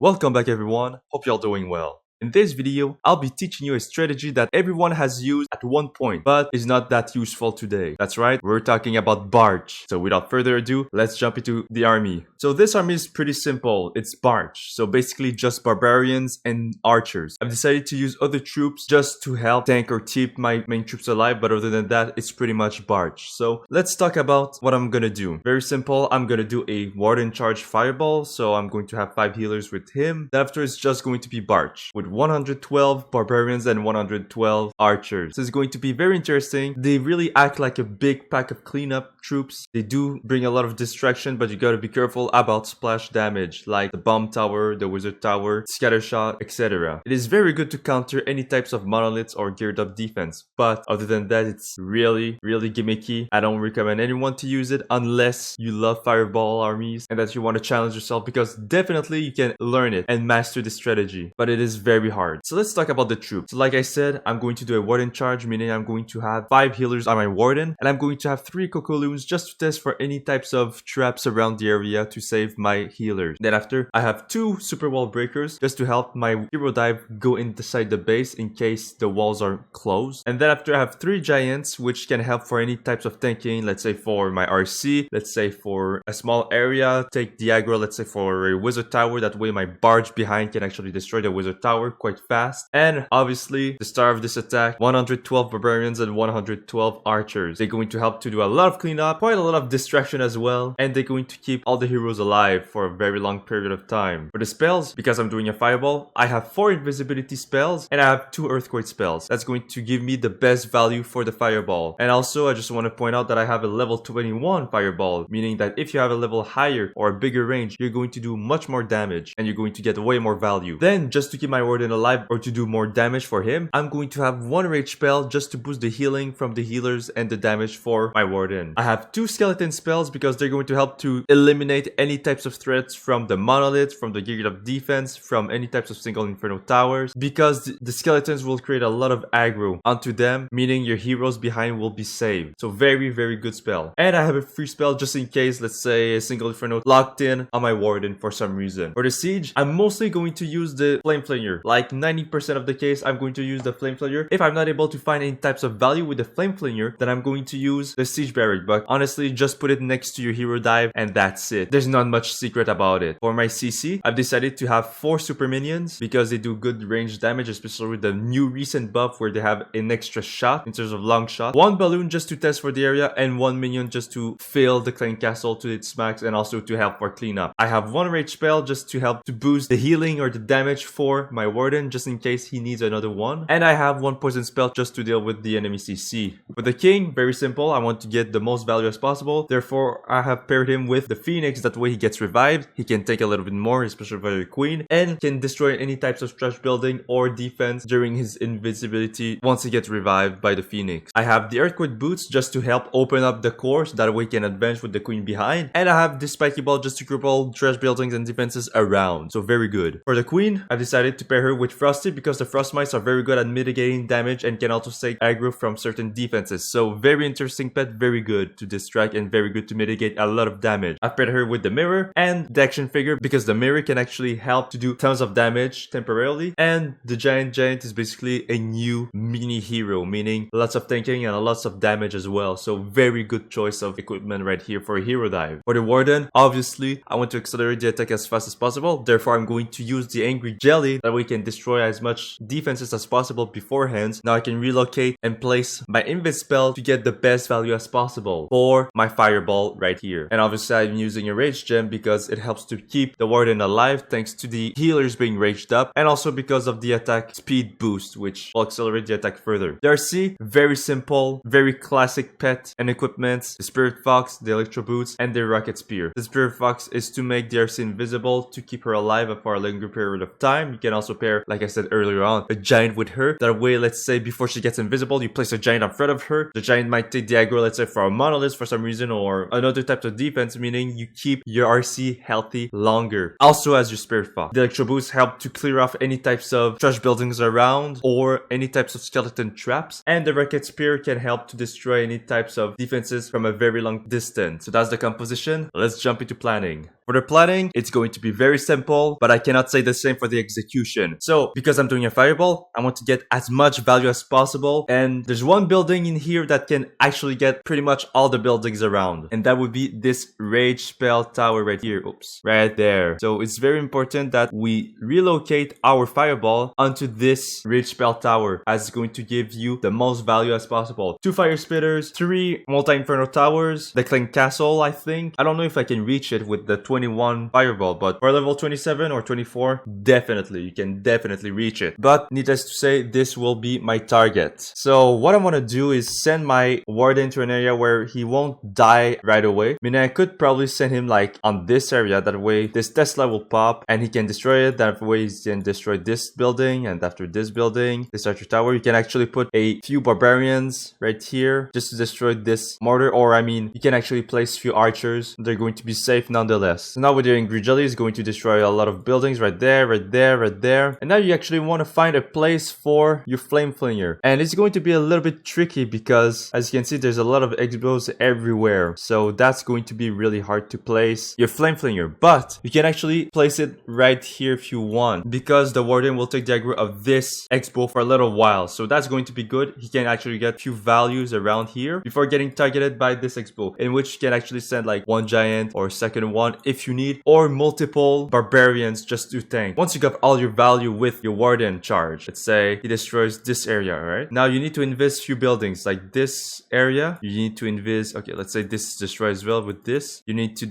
Welcome back everyone, hope you're doing well. In this video, I'll be teaching you a strategy that everyone has used at one point, but is not that useful today. That's right, we're talking about Barch. So without further ado, let's jump into the army. So this army is pretty simple, it's Barch. So basically just barbarians and archers. I've decided to use other troops just to help tank or keep my main troops alive, but other than that, it's pretty much Barch. So let's talk about what I'm gonna do. Very simple, I'm gonna do a Warden Charge Fireball, so I'm going to have 5 healers with him. Then after it's just going to be Barch, with 112 barbarians and 112 archers. So it's going to be very interesting. They really act like a big pack of cleanup troops. They do bring a lot of distraction, but you gotta be careful about splash damage, like the bomb tower, the wizard tower, scatter shot, etc. It is very good to counter any types of monoliths or geared up defense, but other than that, it's really gimmicky. I don't recommend anyone to use it unless you love fireball armies and that you want to challenge yourself, because definitely you can learn it and master the strategy, but it is very hard. So let's talk about the troops. So like I said, I'm going to do a warden charge, meaning I'm going to have 5 healers on my warden, and I'm going to have 3 cocoons just to test for any types of traps around the area to save my healers. Then after, I have 2 super wall breakers just to help my hero dive go inside the base in case the walls are closed. And then after, I have 3 giants which can help for any types of tanking, let's say for my RC, let's say for a small area, take the aggro, let's say for a wizard tower, that way my barge behind can actually destroy the wizard tower quite fast. And obviously the star of this attack, 112 barbarians and 112 archers. They're going to help to do a lot of cleanup, quite a lot of distraction as well, and they're going to keep all the heroes alive for a very long period of time. For the spells, because I'm doing a fireball, I have 4 invisibility spells and I have 2 earthquake spells. That's going to give me the best value for the fireball. And also I just want to point out that I have a level 21 fireball, meaning that if you have a level higher or a bigger range, you're going to do much more damage and you're going to get way more value. Then just to keep my warden alive or to do more damage for him, I'm going to have 1 rage spell just to boost the healing from the healers and the damage for my warden. I have 2 skeleton spells because they're going to help to eliminate any types of threats from the monoliths, from the geared up defense, from any types of single inferno towers, because the skeletons will create a lot of aggro onto them, meaning your heroes behind will be saved. So very good spell. And I have a free spell just in case, let's say a single inferno locked in on my warden for some reason. For the siege, I'm mostly going to use the flame flanger. Like 90% of the case, I'm going to use the flame flanger. If I'm not able to find any types of value with the flame flanger, then I'm going to use the siege barrack. But honestly, just put it next to your hero dive and that's it. There's not much secret about it. For my CC, I've decided to have 4 super minions because they do good range damage, especially with the new recent buff where they have an extra shot in terms of long shot. 1 balloon just to test for the area and 1 minion just to fill the clan castle to its max and also to help for cleanup. I have 1 rage spell just to help to boost the healing or the damage for my warden just in case he needs another one. And I have 1 poison spell just to deal with the enemy CC. For the king, very simple. I want to get the most value as possible. Therefore, I have paired him with the phoenix. That way he gets revived. He can take a little bit more, especially for the queen, and can destroy any types of trash building or defense during his invisibility once he gets revived by the phoenix. I have the earthquake boots just to help open up the core so that way he can advance with the queen behind. And I have the spiky ball just to cripple trash buildings and defenses around. So very good. For the queen, I've decided to pair her with Frosty because the frost mites are very good at mitigating damage and can also take aggro from certain defenses. So very interesting pet, very good to distract and very good to mitigate a lot of damage. I've paired her with the mirror and the action figure because the mirror can actually help to do tons of damage temporarily. And the giant is basically a new mini hero, meaning lots of tanking and lots of damage as well. So very good choice of equipment right here for a hero dive. For the warden, obviously I want to accelerate the attack as fast as possible. Therefore, I'm going to use the angry jelly that we can destroy as much defenses as possible beforehand. Now I can relocate and place my invis spell to get the best value as possible for my fireball right here. And obviously I'm using a rage gem because it helps to keep the warden alive thanks to the healers being raged up, and also because of the attack speed boost, which will accelerate the attack further. The RC, very simple, very classic pet and equipment. The spirit fox, the electro boots, and the rocket spear. The spirit fox is to make the RC invisible to keep her alive for a longer period of time. You can also pair, like I said earlier on, a giant with her. That way, let's say before she gets invisible, you place a giant in front of her. The giant might take the aggro, let's say for a monolith for some reason, or another type of defense, meaning you keep your RC healthy longer. Also as your spirit fox. The electro boots help to clear off any types of trash buildings around or any types of skeleton traps. And the rocket spear can help to destroy any types of defenses from a very long distance. So that's the composition. Let's jump into planning. For the planning, it's going to be very simple, but I cannot say the same for the execution. So because I'm doing a fireball, I want to get as much value as possible. And there's one building in here that can actually get pretty much all the buildings around. And that would be this rage spell tower right here. Oops, right there. So it's very important that we relocate our fireball onto this rage spell tower, as it's going to give you the most value as possible. 2 fire spitters, 3 multi-inferno towers, the clan castle, I think. I don't know if I can reach it with the 21 fireball, but for level 27 or 24, definitely, you can definitely reach it. But needless to say, this will be my target. So what I want to do is send my warden to an area where he won't die right away. I mean, I could probably send him like on this area. That way this Tesla will pop and he can destroy it. That way he can destroy this building, and after this building, this archer tower, you can actually put a few barbarians right here just to destroy this mortar. Or I mean, you can actually place a few archers. They're going to be safe nonetheless. So now with your Angry Jelly is going to destroy a lot of buildings right there, right there, right there. And now you actually want to find a place for your flame flinger. And it's going to be a little bit tricky because as you can see, there's a lot of explosives everywhere. So that's going to be really hard to place your flame flinger. But you can actually place it right here if you want, because the warden will take the aggro of this expo for a little while. So that's going to be good. He can actually get few values around here before getting targeted by this expo, in which you can actually send like 1 giant or second one if you need, or multiple barbarians just to tank. Once you got all your value with your warden charge, let's say he destroys this area, right? Now you need to invest few buildings like this area. You need to invest, okay, let's say this destroy as well with this. You need to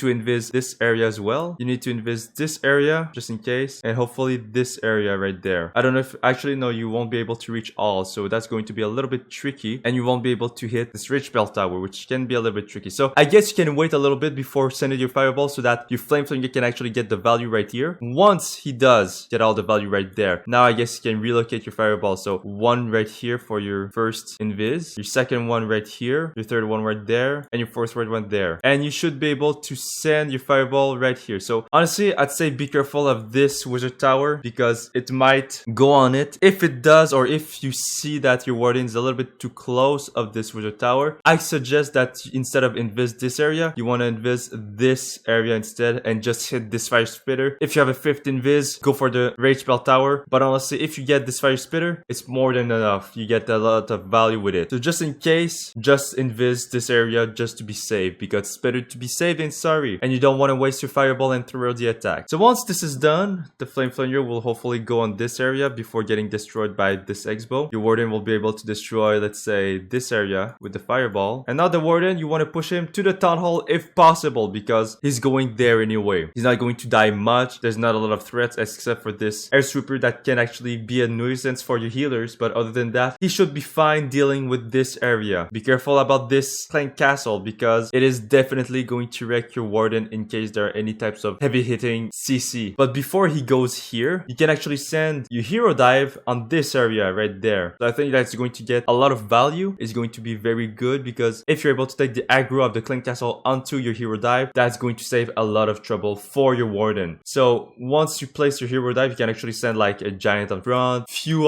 invest this area as well. You need to invest this area just in case, and hopefully this area right there. I don't know if actually, no, you won't be able to reach all, so that's going to be a little bit tricky, and you won't be able to hit this rich bell tower, which can be a little bit tricky. So I guess you can wait a little bit before sending your fireball so that your flame flinger can actually get the value right here. Once he does get all the value right there, now I guess you can relocate your fireball. So 1 right here for your first invis, your second one right here, your third one right there, and your fourth one there. And you should be able to send your fireball right here. So honestly, I'd say be careful of this wizard tower because it might go on it. If it does, or if you see that your warden is a little bit too close of this wizard tower, I suggest that instead of invest this area, you want to invest this area instead and just hit this fire spitter. If you have a 5th invis, go for the rage spell tower. But honestly, if you get this fire spitter, it's more than enough. You get a lot of value with it. So just in case, just invest this area just to be safe, because it's better to be safe than sorry, and you don't want to waste your fireball and throw the attack. So once this is done, the flame flinger will hopefully go on this area before getting destroyed by this expo. Your warden will be able to destroy, let's say, this area with the fireball. And now the warden, you want to push him to the town hall if possible, because he's going there anyway. He's not going to die much. There's not a lot of threats except for this air sweeper that can actually be a nuisance for your healers, but other than that, he should be fine dealing with this area. Be careful about this clan castle because it is definitely going to wreck your warden in case there are any types of heavy hitting CC. But before he goes here, you can actually send your hero dive on this area right there. So I think that's going to get a lot of value. It's going to be very good because if you're able to take the aggro of the clan castle onto your hero dive, that's going to save a lot of trouble for your warden. So once you place your hero dive, you can actually send like a giant on front, few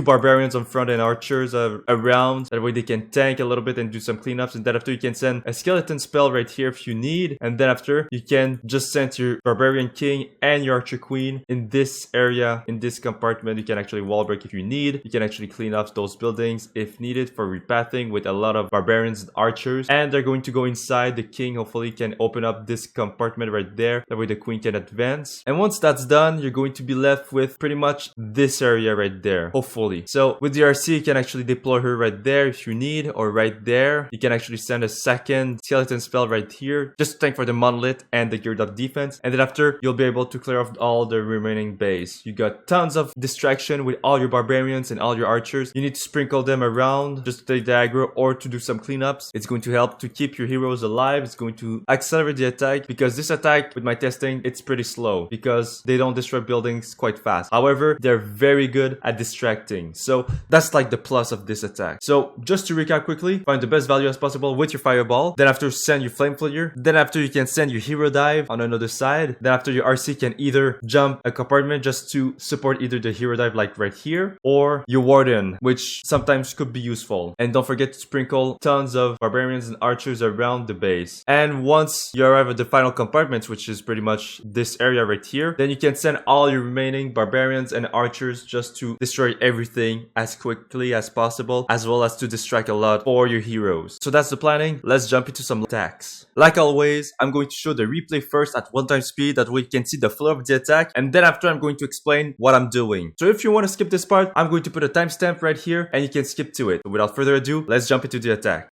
barbarians on front and archers around. That way they can tank a little bit and do some cleanups. And then after you can send a skeleton spell right here if you need. And then after you can just send your barbarian king and your archer queen in this area, in this compartment. You can actually wall break if you need. You can actually clean up those buildings if needed for repathing with a lot of barbarians and archers. And they're going to go inside. The king hopefully can open up this compartment right there. That way the queen can advance. And once that's done, you're going to be left with pretty much this area right there, hopefully. So with the RC, you can actually deploy her right there if you need, or right there. You can actually send a second skeleton spell right here, just to tank for the monolith and the geared up defense. And then after, you'll be able to clear off all the remaining base. You got tons of distraction with all your barbarians and all your archers. You need to sprinkle them around just to take the aggro or to do some cleanups. It's going to help to keep your heroes alive. It's going to accelerate the attack, because this attack, with my testing, it's pretty slow because they don't destroy buildings quite fast. However, they're very good at distracting. So that's like the plus of this attack. So just to recap quickly, find the best value as possible with your fireball. Then after, send your flame flinger. Then after, you can send your hero dive on another side. Then after, your RC can either jump a compartment just to support either the hero dive like right here, or your warden, which sometimes could be useful. And don't forget to sprinkle tons of barbarians and archers around the base. And once once you arrive at the final compartment, which is pretty much this area right here, then you can send all your remaining barbarians and archers just to destroy everything as quickly as possible, as well as to distract a lot for your heroes. So that's the planning. Let's jump into some attacks. Like always, I'm going to show the replay first at 1x speed, that way you can see the flow of the attack, and then after I'm going to explain what I'm doing. So if you want to skip this part, I'm going to put a timestamp right here and you can skip to it. But without further ado, let's jump into the attack.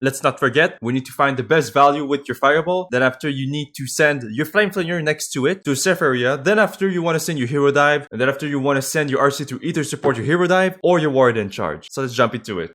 Let's not forget, we need to find the best value with your fireball. Then after, you need to send your flame flanger next to it to a safe area. Then after, you want to send your hero dive. And then after, you want to send your RC to either support your hero dive or your warden charge. So let's jump into it.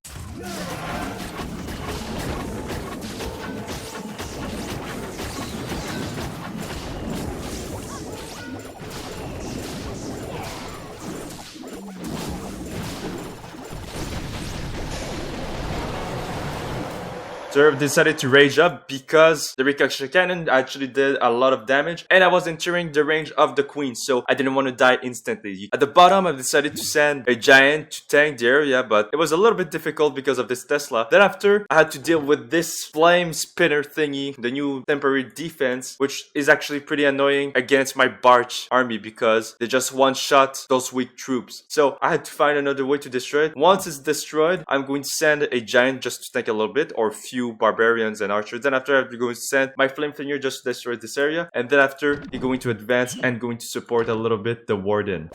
Serve decided to rage up because the ricochet cannon actually did a lot of damage and I was entering the range of the queen, so I didn't want to die instantly. At the bottom, I decided to send a giant to tank the area, but it was a little bit difficult because of this Tesla. Then after, I had to deal with this flame spinner thingy, the new temporary defense, which is actually pretty annoying against my Barch army because they just one-shot those weak troops. So I had to find another way to destroy it. Once it's destroyed, I'm going to send a giant just to tank a little bit, or a few barbarians and archers. Then after, I'm going to send my flame flanger just to destroy this area. And then after, you're going to advance and going to support a little bit the warden.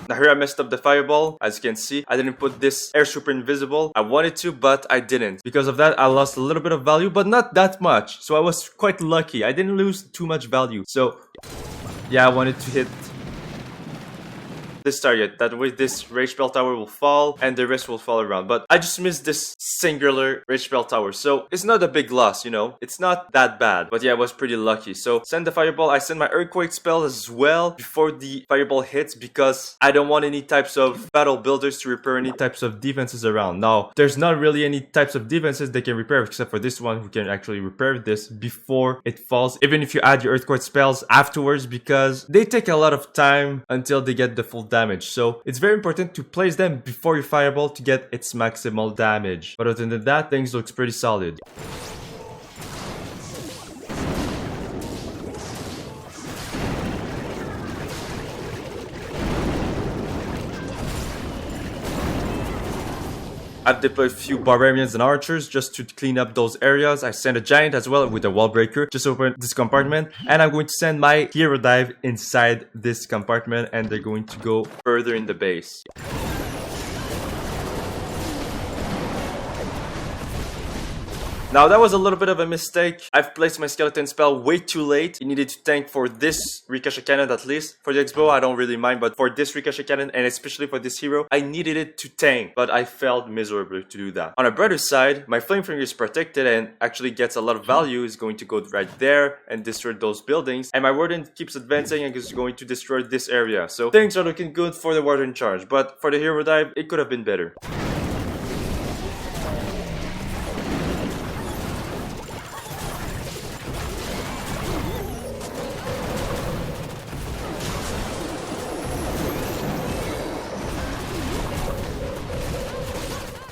Now here I messed up the fireball. As you can see, I didn't put this air super invisible. I wanted to, but I didn't. Because of that, I lost a little bit of value, but not that much. So I was quite lucky. I didn't lose too much value. So yeah, I wanted to hit this target. That way this rage spell tower will fall and the rest will fall around. But I just missed this singular rage spell tower. So it's not a big loss, you know. It's not that bad. But yeah, I was pretty lucky. So send the fireball. I send my earthquake spell as well before the fireball hits because I don't want any types of battle builders to repair any types of defenses around. Now, there's not really any types of defenses they can repair except for this one who can actually repair this before it falls. Even if you add your earthquake spells afterwards because they take a lot of time until they get the full damage. So it's very important to place them before your fireball to get its maximal damage. But other than that, things looks pretty solid. I've deployed a few barbarians and archers just to clean up those areas. I sent a giant as well with a wall breaker just to open this compartment. And I'm going to send my hero dive inside this compartment and they're going to go further in the base. Now that was a little bit of a mistake. I've placed my skeleton spell way too late. It needed to tank for this ricochet cannon at least. For the X-bow I don't really mind, but for this ricochet cannon and especially for this hero, I needed it to tank. But I failed miserably to do that. On a brighter side, my flame finger is protected and actually gets a lot of value. Is going to go right there and destroy those buildings. And my warden keeps advancing and is going to destroy this area. So things are looking good for the warden charge. But for the hero dive, it could have been better.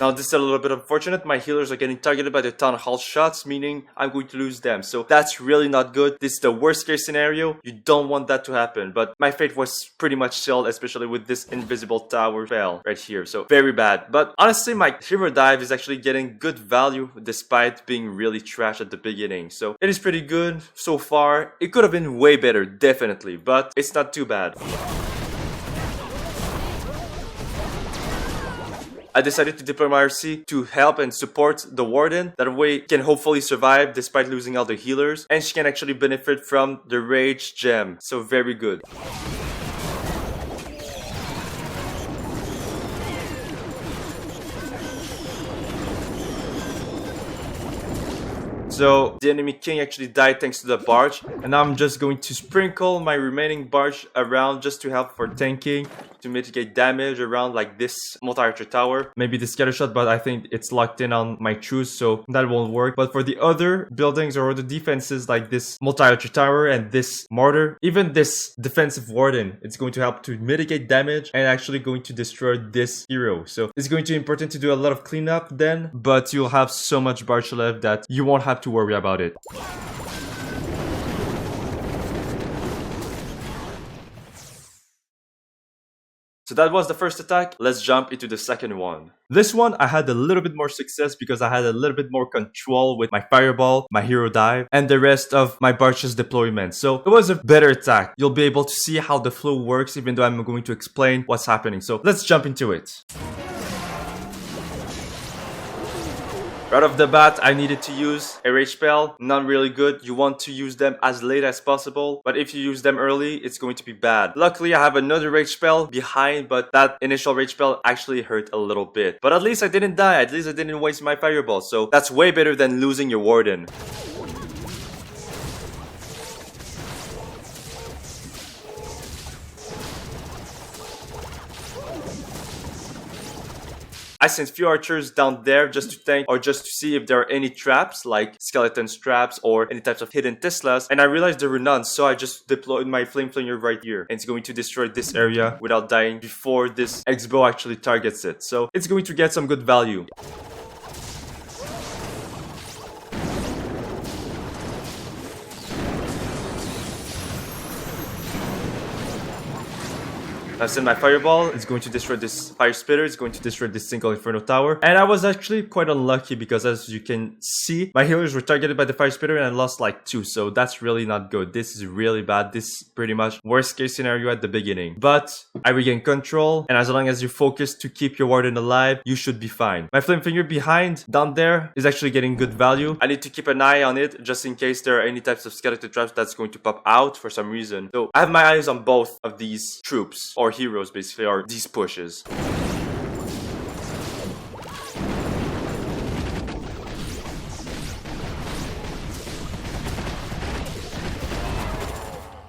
Now this is a little bit unfortunate. My healers are getting targeted by the town hall shots, meaning I'm going to lose them. So that's really not good. This is the worst case scenario. You don't want that to happen. But my fate was pretty much sealed, especially with this invisible tower fail right here. So very bad. But honestly, my hero dive is actually getting good value despite being really trash at the beginning. So it is pretty good so far. It could have been way better, definitely, but it's not too bad. I decided to deploy my RC to help and support the warden. That way can hopefully survive despite losing all the healers. And she can actually benefit from the rage gem. So very good. So the enemy king actually died thanks to the Barch. And now I'm just going to sprinkle my remaining Barch around just to help for tanking, to mitigate damage around like this multi-archer tower. Maybe the scatter shot, but I think it's locked in on my truce, so that won't work. But for the other buildings or the defenses like this multi-archer tower and this mortar, even this defensive warden, it's going to help to mitigate damage and actually going to destroy this hero. So it's going to be important to do a lot of cleanup then, but you'll have so much Barch left that you won't have to worry about it. So that was the first attack. Let's jump into the second one. This one, I had a little bit more success because I had a little bit more control with my fireball, my hero dive, and the rest of my Barch's deployment. So it was a better attack. You'll be able to see how the flow works even though I'm going to explain what's happening. So let's jump into it. Right off the bat, I needed to use a rage spell. Not really good. You want to use them as late as possible. But if you use them early, it's going to be bad. Luckily, I have another rage spell behind, but that initial rage spell actually hurt a little bit. But at least I didn't die. At least I didn't waste my fireball. So that's way better than losing your warden. I sent few archers down there just to tank or just to see if there are any traps like skeleton traps or any types of hidden Teslas, and I realized there were none, so I just deployed my flame flinger right here and it's going to destroy this area without dying before this X-bow actually targets it. So it's going to get some good value. I've sent my fireball. It's going to destroy this fire spitter. It's going to destroy this single inferno tower. And I was actually quite unlucky because as you can see, my healers were targeted by the fire spitter and I lost like 2. So that's really not good. This is really bad. This is pretty much worst case scenario at the beginning. But I regain control. And as long as you focus to keep your warden alive, you should be fine. My flame finger behind down there is actually getting good value. I need to keep an eye on it just in case there are any types of skeleton traps that's going to pop out for some reason. So I have my eyes on both of these troops or our heroes basically, or these pushes.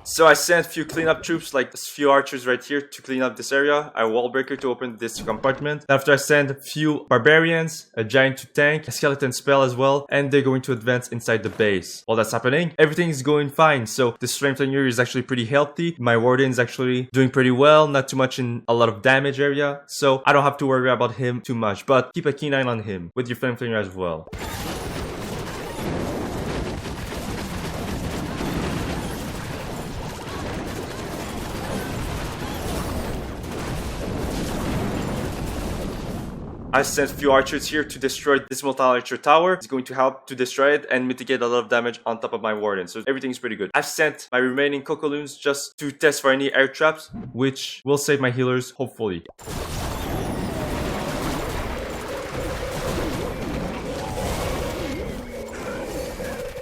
So I sent a few cleanup troops, like a few archers right here to clean up this area, a wall breaker to open this compartment. After I send a few barbarians, a giant to tank, a skeleton spell as well, and they're going to advance inside the base. While that's happening, everything is going fine. So the strength here is actually pretty healthy. My warden is actually doing pretty well, not too much in a lot of damage area. So I don't have to worry about him too much, but keep a keen eye on him with your flame flinger as well. I sent a few archers here to destroy this multi-archer tower. It's going to help to destroy it and mitigate a lot of damage on top of my warden. So everything's pretty good. I've sent my remaining Cocoloons just to test for any air traps, which will save my healers, hopefully.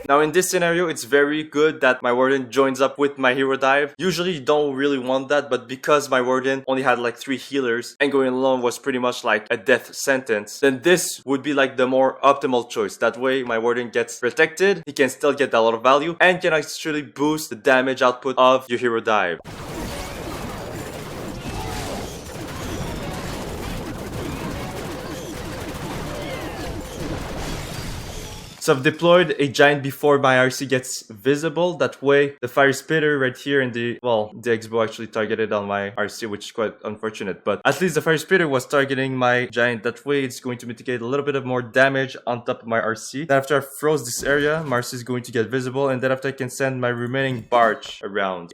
Now in this scenario, it's very good that my warden joins up with my hero dive. Usually you don't really want that, but because my warden only had like 3 healers and going alone was pretty much like a death sentence, then this would be like the more optimal choice. That way my warden gets protected, he can still get a lot of value, and can actually boost the damage output of your hero dive. So I've deployed a giant before my RC gets visible. That way the fire spitter right here and the X-bow actually targeted on my RC, which is quite unfortunate. But at least the fire spitter was targeting my giant. That way it's going to mitigate a little bit of more damage on top of my RC. Then after I froze this area, my RC is going to get visible. And then after I can send my remaining Barch around.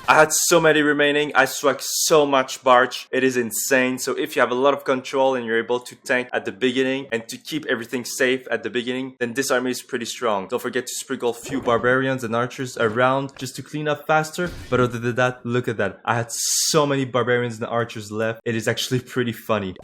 I had so many remaining, I swag so much Barch, it is insane. So if you have a lot of control and you're able to tank at the beginning and to keep everything safe at the beginning, then this army is pretty strong. Don't forget to sprinkle a few barbarians and archers around just to clean up faster. But other than that, look at that. I had so many barbarians and archers left, it is actually pretty funny.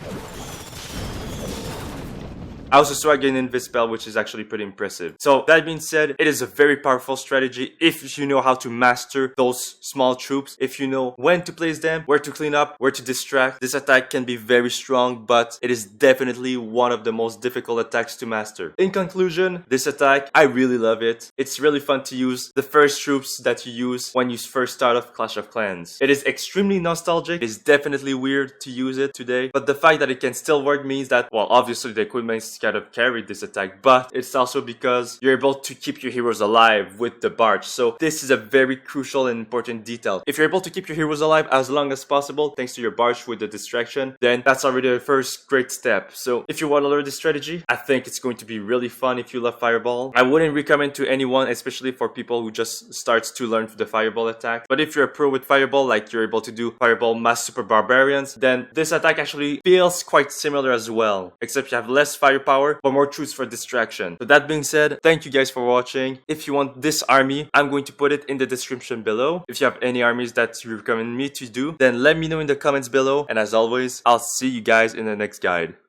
I also swag an Invis spell, which is actually pretty impressive. So that being said, it is a very powerful strategy if you know how to master those small troops. If you know when to place them, where to clean up, where to distract. This attack can be very strong, but it is definitely one of the most difficult attacks to master. In conclusion, this attack, I really love it. It's really fun to use. The first troops that you use when you first start off Clash of Clans. It is extremely nostalgic. It's definitely weird to use it today, but the fact that it can still work means that, well, obviously the equipment is kind of carried this attack, but it's also because you're able to keep your heroes alive with the Barch. So this is a very crucial and important detail. If you're able to keep your heroes alive as long as possible thanks to your Barch with the distraction, then that's already the first great step. So if you want to learn this strategy, I think it's going to be really fun if you love Fireball. I wouldn't recommend to anyone, especially for people who just starts to learn the Fireball attack. But if you're a pro with Fireball, like you're able to do Fireball Mass Super Barbarians, then this attack actually feels quite similar as well, except you have less firepower but more troops for distraction. So that being said, thank you guys for watching. If you want this army, I'm going to put it in the description below. If you have any armies that you recommend me to do, then let me know in the comments below. And as always, I'll see you guys in the next guide.